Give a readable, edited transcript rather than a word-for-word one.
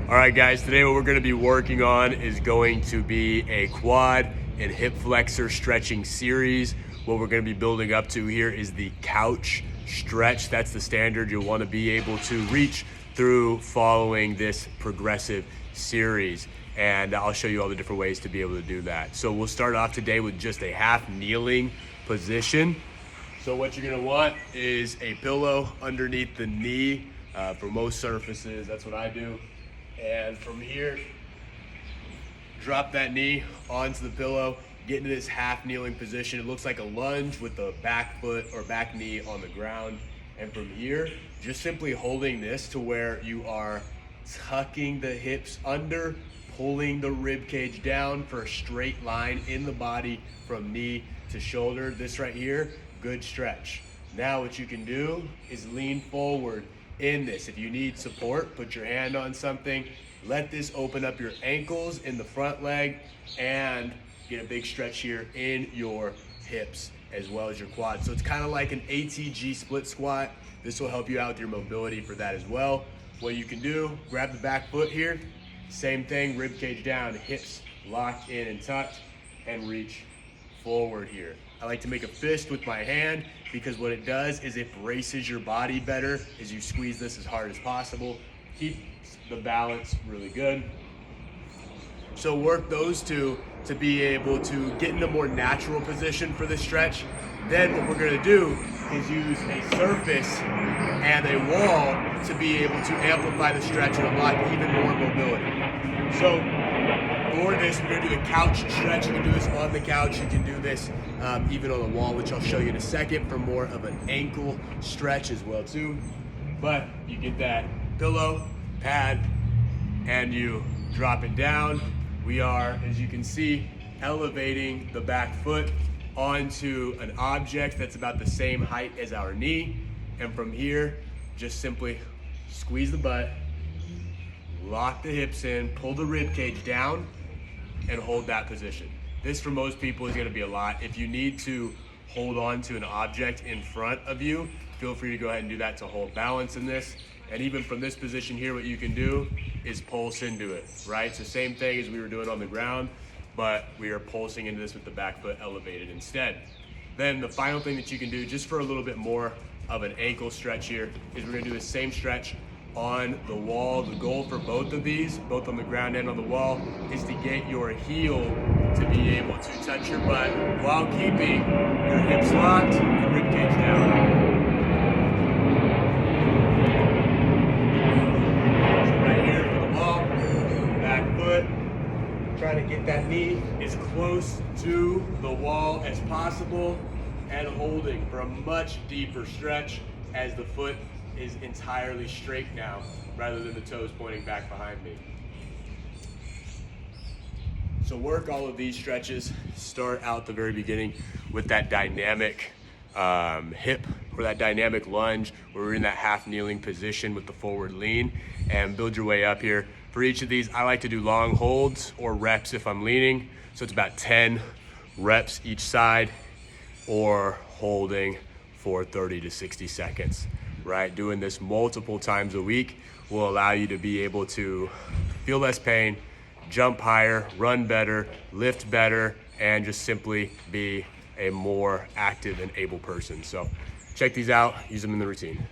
All right, guys, today what we're gonna be working on is going to be a quad and hip flexor stretching series. What we're gonna be building up to here is the couch stretch. That's the standard you'll wanna be able to reach through following this progressive series. And I'll show you all the different ways to be able to do that. So we'll start off today with just a half kneeling position. So what you're gonna want is a pillow underneath the knee for most surfaces. That's what I do. And from here, drop that knee onto the pillow, get into this half kneeling position. It looks like a lunge with the back foot or back knee on the ground. And from here, just simply holding this to where you are tucking the hips under, pulling the rib cage down for a straight line in the body from knee to shoulder. This right here, good stretch. Now what you can do is lean forward in this. If you need support, put your hand on something. Let this open up your ankles in the front leg and get a big stretch here in your hips as well as your quad. So it's kind of like an ATG split squat. This will help you out with your mobility for that as well. What you can do, grab the back foot here. Same thing, rib cage down, hips locked in and tucked, and reach forward here. I like to make a fist with my hand because what it does is it braces your body better as you squeeze this as hard as possible. Keep the balance really good. So work those two to be able to get in a more natural position for this stretch. Then what we're gonna do is use a surface and a wall to be able to amplify the stretch and unlock even more mobility. So for this, we're gonna do the couch stretch. You can do this on the couch. You can do this even on the wall, which I'll show you in a second for more of an ankle stretch as well too. But you get that pillow, pad, and you drop it down. We are, as you can see, elevating the back foot onto an object that's about the same height as our knee. And from here, just simply squeeze the butt, lock the hips in, pull the rib cage down, and hold that position. This for most people is gonna be a lot. If you need to hold on to an object in front of you, feel free to go ahead and do that to hold balance in this. And even from this position here, what you can do is pulse into it, right? So same thing as we were doing on the ground, but we are pulsing into this with the back foot elevated instead. Then the final thing that you can do, just for a little bit more of an ankle stretch here, is we're gonna do the same stretch on the wall. The goal for both of these, both on the ground and on the wall, is to get your heel to be able to touch your butt while keeping your hips locked and rib cage down. So right here for the wall, back foot, trying to get that knee as close to the wall as possible and holding for a much deeper stretch as the foot is entirely straight now rather than the toes pointing back behind me. So work all of these stretches. Start out the very beginning with that dynamic hip or that dynamic lunge where we're in that half kneeling position with the forward lean, and build your way up here. For each of these, I like to do long holds or reps if I'm leaning. So it's about 10 reps each side, or holding for 30 to 60 seconds, right? Doing this multiple times a week will allow you to be able to feel less pain, jump higher, run better, lift better, and just simply be a more active and able person. So check these out, use them in the routine.